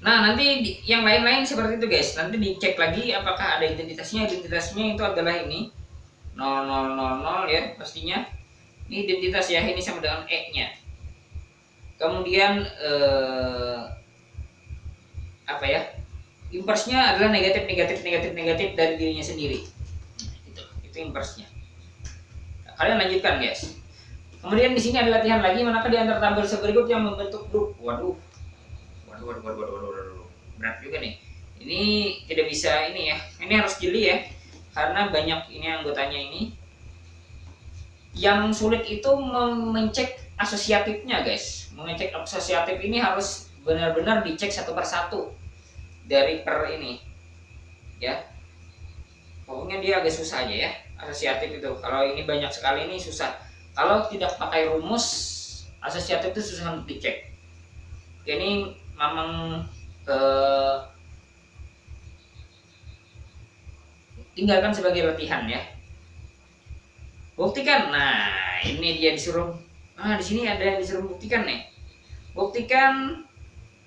Nah, nanti yang lain-lain seperti itu guys. Nanti dicek lagi apakah ada identitasnya. Identitasnya itu adalah ini 0000 ya pastinya. Ini identitas ya, ini sama dengan E-nya. Kemudian apa ya? Inversnya adalah negatif dari dirinya sendiri. Itu inversnya. Nah, kalian lanjutkan guys. Kemudian di sini ada latihan lagi, manakah di antara tabel berikut yang membentuk grup. Waduh. Berat juga nih. Ini tidak bisa ini ya. Ini harus jeli ya. Karena banyak ini anggotanya ini. Yang sulit itu mengecek asosiatifnya guys. Mengecek asosiatif ini harus benar-benar dicek satu persatu dari per ini. Ya. Pokoknya dia agak susah aja ya. Asosiatif itu. Kalau ini banyak sekali ini susah. Kalau tidak pakai rumus asosiatif itu susah untuk dicek. Ini memang tinggalkan sebagai latihan ya. Buktikan. Nah, ini dia disuruh. Di sini ada yang disuruh buktikan nih. Buktikan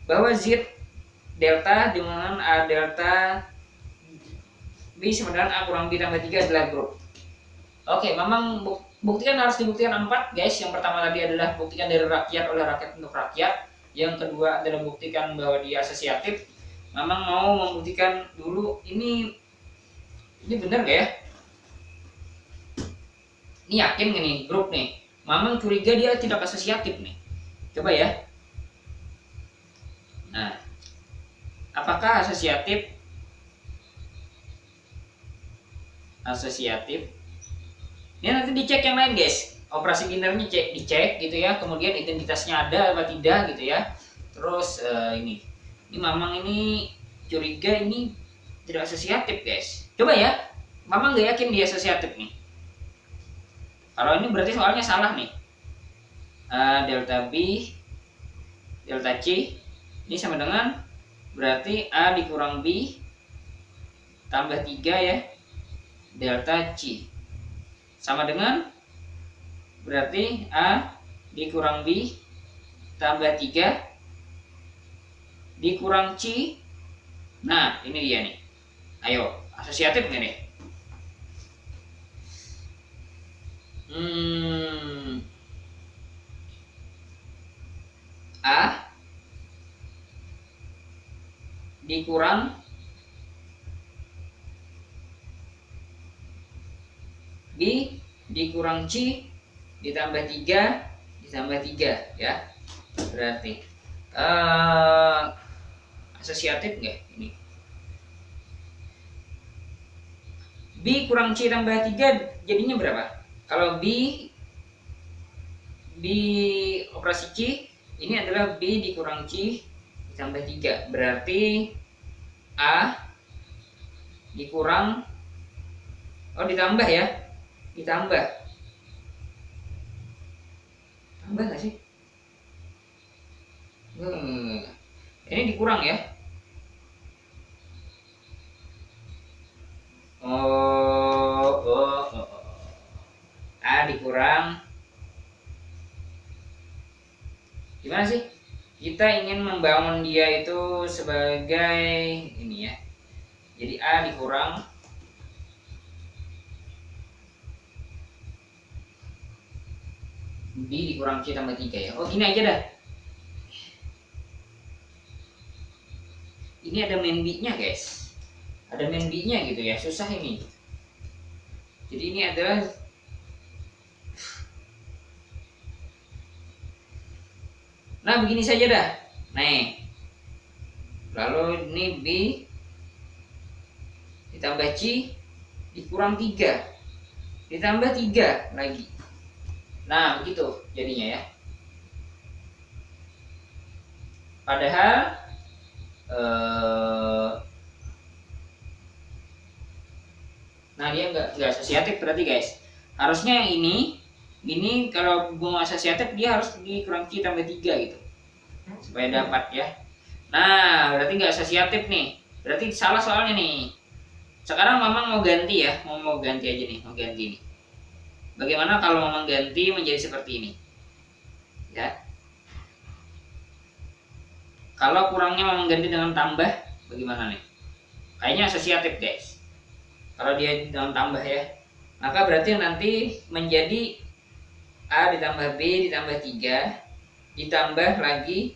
bahwa Z delta dengan A delta B sama dengan A kurang B tambah 3 adalah grup. Oke, memang buktikan harus dibuktikan 4 guys. Yang pertama tadi adalah buktikan dari rakyat oleh rakyat untuk rakyat. Yang kedua adalah buktikan bahwa dia asosiatif. Memang mau membuktikan dulu ini benar gak ya? Ini yakin gak nih grup nih? Mamang curiga dia tidak asosiatif nih. Coba ya. Nah, apakah asosiatif? Ini nanti dicek yang lain guys. Operasi binarnya dicek gitu ya. Kemudian identitasnya ada apa tidak gitu ya. Terus ini mamang ini curiga ini tidak asosiatif guys. Coba ya. Mamang gak yakin dia asosiatif nih. Kalau ini berarti soalnya salah nih. A delta B delta C ini sama dengan berarti A dikurang B tambah 3 ya delta C sama dengan berarti A dikurang B tambah 3 dikurang C. Nah ini dia nih. Ayo asosiatif nggak nih? A dikurang B dikurang C ditambah 3 ditambah 3 ya. Berarti asosiatif enggak ini? B kurang C tambah 3 jadinya berapa? Kalau B operasi C ini adalah B dikurang C ditambah 3. Berarti A dikurang ditambah ya. Ditambah nggak sih? Ini dikurang ya. A dikurang. Gimana sih? Kita ingin membangun dia itu sebagai ini ya. Jadi A dikurang B dikurang C tambah 3 ya. Gini aja dah. Ini ada main B-nya guys. Ada main B-nya gitu ya. Susah ini. Jadi ini adalah nah begini saja dah. Nih. Lalu ini B ditambah C dikurang 3 ditambah 3 lagi. Nah begitu jadinya ya. Padahal nah dia nggak asosiatif berarti guys. Harusnya yang ini kalau bunga asosiatif dia harus dikurang C tambah 3 gitu supaya dapat ya. Nah berarti nggak asosiatif nih. Berarti salah soalnya nih. Sekarang Mamang mau ganti ya. Mau ganti aja nih. Mau ganti nih. Bagaimana kalau Mamang ganti menjadi seperti ini? Ya. Kalau kurangnya mau mengganti dengan tambah, bagaimana nih? Kayaknya asosiatif guys. Kalau dia dengan tambah ya, maka berarti nanti menjadi A ditambah B ditambah 3 ditambah lagi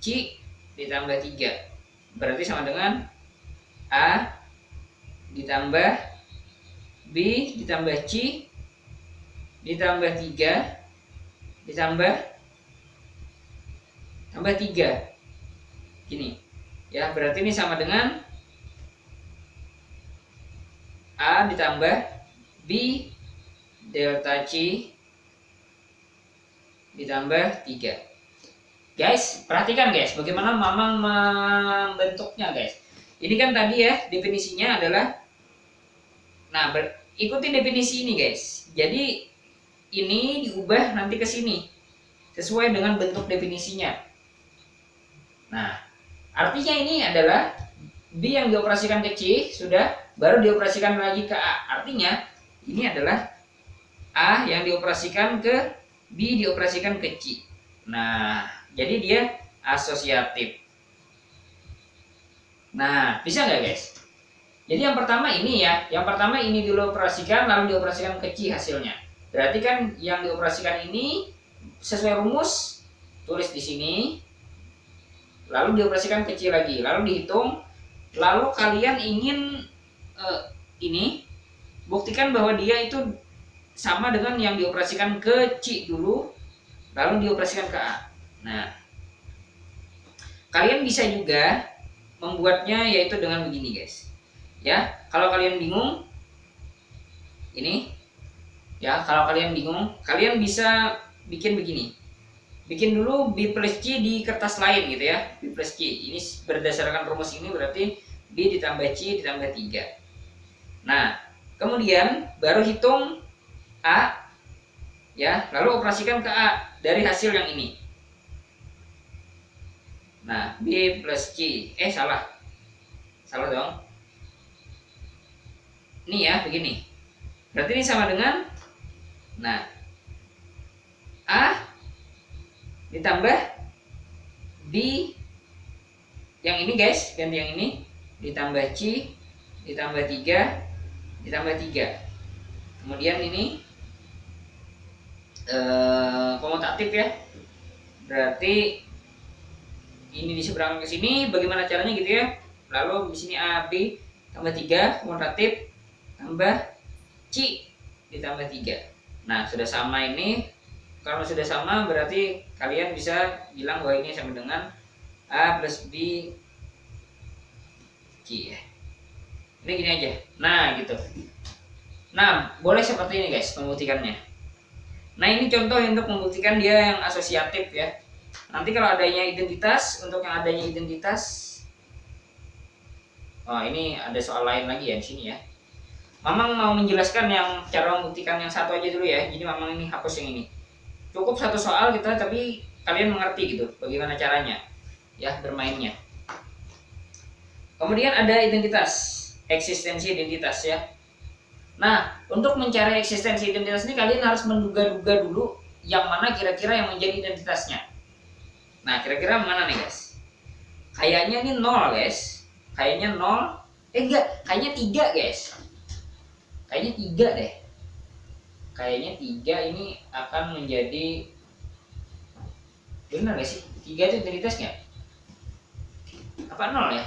C ditambah 3. Berarti sama dengan A ditambah B ditambah C ditambah 3 ditambah 3. Gini. Ya, berarti ini sama dengan A ditambah B delta C ditambah 3. Guys, perhatikan guys, bagaimana Mamang membentuknya guys. Ini kan tadi ya, definisinya adalah, nah ikuti definisi ini guys. Jadi ini diubah nanti ke sini sesuai dengan bentuk definisinya. Nah, artinya ini adalah B yang dioperasikan ke C sudah, baru dioperasikan lagi ke A. Artinya ini adalah A yang dioperasikan ke B dioperasikan ke C. Nah, jadi dia asosiatif. Nah, bisa nggak guys? Jadi yang pertama ini ya, yang pertama ini dulu operasikan lalu dioperasikan ke C hasilnya. Berarti kan yang dioperasikan ini sesuai rumus, tulis di sini, lalu dioperasikan ke C lagi, lalu dihitung, lalu kalian ingin ini buktikan bahwa dia itu sama dengan yang dioperasikan ke C dulu, lalu dioperasikan ke A. Nah, kalian bisa juga membuatnya yaitu dengan begini guys. Ya, kalau kalian bingung, ini, ya kalau kalian bingung, kalian bisa bikin begini. Bikin dulu B plus C di kertas lain gitu ya, B plus C. Ini berdasarkan rumus ini berarti B ditambah C ditambah 3. Nah, kemudian baru hitung A, ya, lalu operasikan ke A dari hasil yang ini. Nah, B plus C, salah dong. Ini ya, begini. Berarti ini sama dengan, nah, A ditambah B yang ini guys, ganti yang ini, ditambah C ditambah 3 ditambah 3. Kemudian ini komutatif ya, berarti ini diseberangkan ke sini, bagaimana caranya gitu ya. Lalu di sini A B tambah 3 komutatif tambah C ditambah 3. Nah, sudah sama ini. Kalau sudah sama berarti kalian bisa bilang bahwa ini sama dengan A plus B C ya. Ini gini aja. Nah, gitu. Nah, boleh seperti ini guys membuktikannya. Nah, ini contoh untuk membuktikan dia yang asosiatif ya. Nanti kalau adanya identitas, untuk yang adanya identitas, oh ini ada soal lain lagi ya di sini ya. Mamang mau menjelaskan yang cara membuktikan yang satu aja dulu ya. Jadi Mamang ini hapus yang ini. Cukup satu soal kita, tapi kalian mengerti gitu bagaimana caranya ya bermainnya. Kemudian ada identitas, eksistensi identitas ya. Nah, untuk mencari eksistensi identitas ini kalian harus menduga-duga dulu yang mana kira-kira yang menjadi identitasnya. Nah, kira-kira mana nih guys? Kayaknya ini 0 guys. Kayaknya 0. Enggak, kayaknya 3 guys. Kayaknya 3 deh. Kayaknya 3 ini akan menjadi, benar gak sih? 3 itu identitasnya? Apa 0 ya?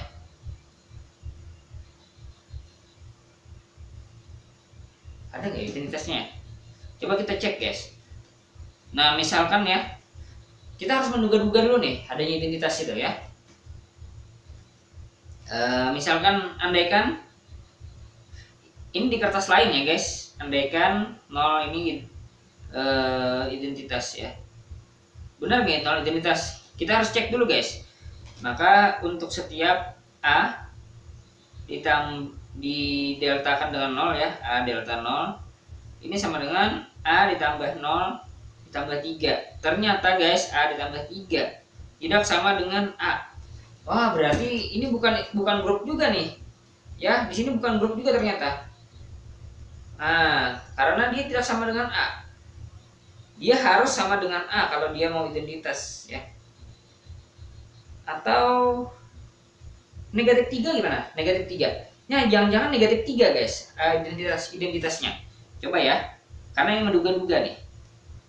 Ada nggak identitasnya? Coba kita cek guys. Nah, misalkan ya, kita harus menduga-duga dulu nih adanya identitas itu ya. Misalkan andaikan ini di kertas lain ya guys, andaikan 0 ini identitas ya. Benar nggak 0 identitas? Kita harus cek dulu guys. Maka untuk setiap A dideltakan dengan 0 ya, A delta 0 ini sama dengan A ditambah 0 ditambah 3. Ternyata guys, A ditambah 3 tidak sama dengan A. Wah, berarti ini bukan grup juga nih. Ya, di sini bukan grup juga ternyata. Nah, karena dia tidak sama dengan A. Dia harus sama dengan A kalau dia mau identitas ya. Atau negatif 3 gimana? Negatif 3. Nah, jangan-jangan negatif 3 guys, identitasnya. Coba ya, karena ini menduga-duga nih.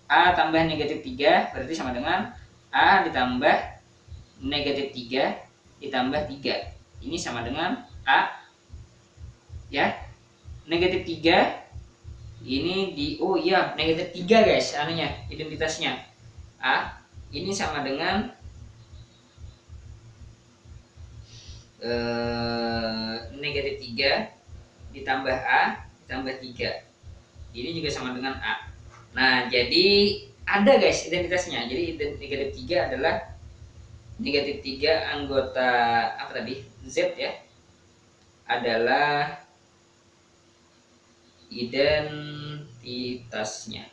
A tambah negatif 3 berarti sama dengan A ditambah negatif 3 ditambah 3. Ini sama dengan A ya. Negatif 3 ini oh iya, negatif 3 guys, anunya identitasnya. A ini sama dengan negatif 3 ditambah A ditambah 3. Ini juga sama dengan A. Nah, jadi ada guys identitasnya. Jadi negatif 3 adalah negatif 3 anggota apa tadi? Z ya. Adalah identitasnya.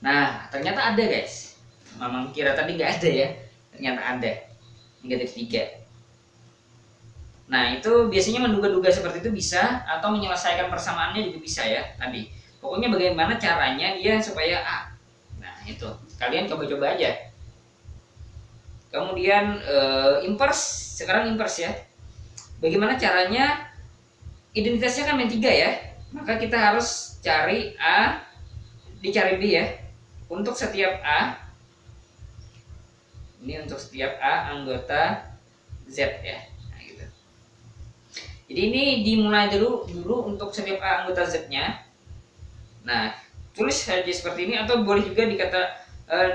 Nah, ternyata ada guys. Mamang kira tadi nggak ada ya. Ternyata ada negatif 3. Nah, itu biasanya menduga-duga seperti itu bisa, atau menyelesaikan persamaannya juga bisa ya tadi. Pokoknya bagaimana caranya dia supaya A. Nah, itu. Kalian coba-coba aja. Kemudian inverse, sekarang inverse ya. Bagaimana caranya? Identitasnya kan min 3 ya. Maka kita harus cari A dicari B ya. Untuk setiap A, ini untuk setiap A anggota Z ya. Nah, gitu. Jadi ini dimulai dulu untuk setiap A anggota Z-nya. Nah, tulis saja seperti ini, atau boleh juga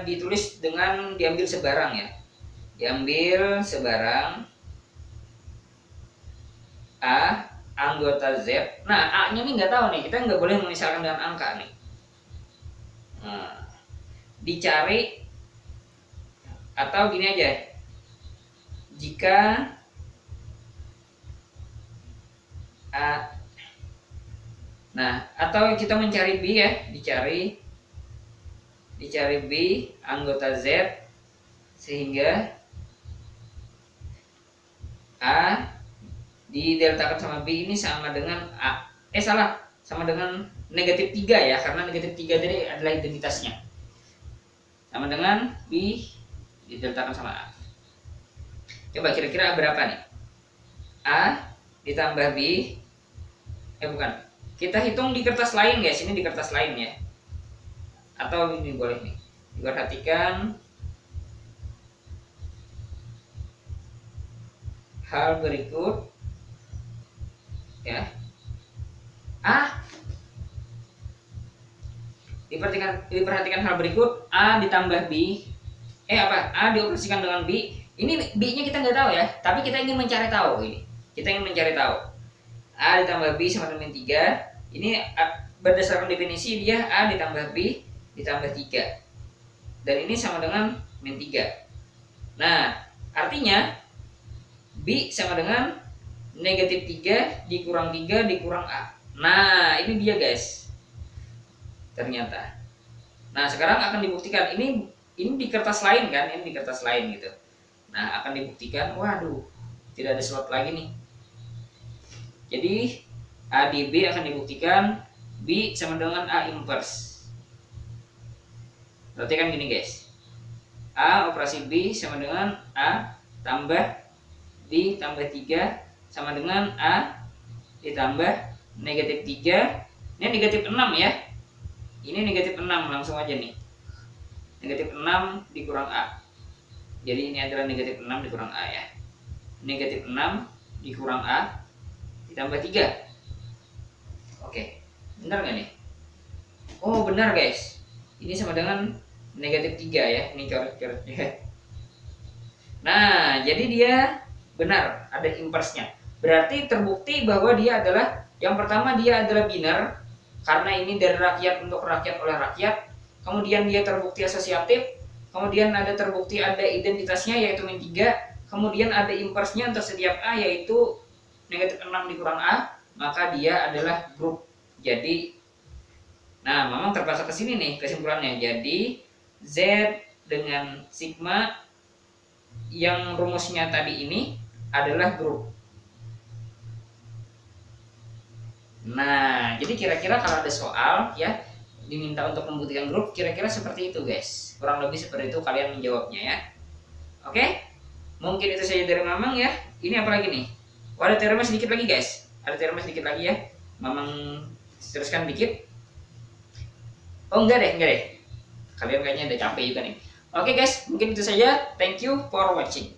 ditulis dengan diambil sebarang ya. Diambil sebarang A anggota Z. Nah, A-nya ini nggak tahu nih, kita nggak boleh memisalkan dengan angka nih. Nah, dicari, atau gini aja, jika A, nah, atau kita mencari B ya, dicari B anggota Z, sehingga A dideltakan sama B ini sama dengan A. Sama dengan negatif 3 ya, karena negatif 3 tadi adalah identitasnya. Sama dengan B dideltakan sama A. Coba kira-kira berapa nih? A ditambah B, bukan. Kita hitung di kertas lain guys, ini di kertas lain ya. Atau ini boleh nih. Diperhatikan hal berikut ya. Diperhatikan hal berikut. A ditambah B, A dioperasikan dengan B. Ini B-nya kita nggak tahu ya, tapi kita ingin mencari tahu ini. Kita ingin mencari tahu. A ditambah B sama dengan 3. Ini berdasarkan definisi dia A ditambah B ditambah 3. Dan ini sama dengan min 3. Nah, artinya B sama dengan negatif 3 dikurang 3 dikurang A. Nah, ini dia guys. Ternyata. Nah, sekarang akan dibuktikan. Ini di kertas lain kan, ini di kertas lain gitu. Nah, akan dibuktikan. Waduh, tidak ada slot lagi nih. Jadi A di B akan dibuktikan B sama dengan A inverse. Berarti kan gini guys, A operasi B sama dengan A tambah B tambah 3 sama dengan A ditambah negatif 3. Ini negatif 6 ya. Ini negatif 6, langsung aja nih. Negatif 6 dikurang A. Jadi ini adalah negatif 6 dikurang A ya. Negatif 6 dikurang A ditambah 3. Oke, benar nggak nih? Oh benar guys. Ini sama dengan negatif 3 ya. Ini coret-coretnya. Nah, jadi dia benar, ada inverse-nya. Berarti terbukti bahwa dia adalah, yang pertama dia adalah biner, karena ini dari rakyat untuk rakyat oleh rakyat. Kemudian dia terbukti asosiatif. Kemudian terbukti ada identitasnya yaitu min 3. Kemudian ada inverse-nya untuk setiap A yaitu negatif 6 dikurang A, maka dia adalah grup. Jadi, nah memang terpaksa ke sini nih kesimpulannya. Jadi Z dengan sigma yang rumusnya tadi ini adalah grup. Nah, jadi kira-kira kalau ada soal ya diminta untuk membuktikan grup, kira-kira seperti itu guys. Kurang lebih seperti itu kalian menjawabnya ya. Oke? Mungkin itu saja dari Mamang ya. Ini apa lagi nih? Oh, ada teorema sedikit lagi guys. Ada teorema sedikit lagi ya. Mamang teruskan dikit. Oh enggak deh. Kalian kayaknya udah capek juga nih. Oke guys, mungkin itu saja. Thank you for watching.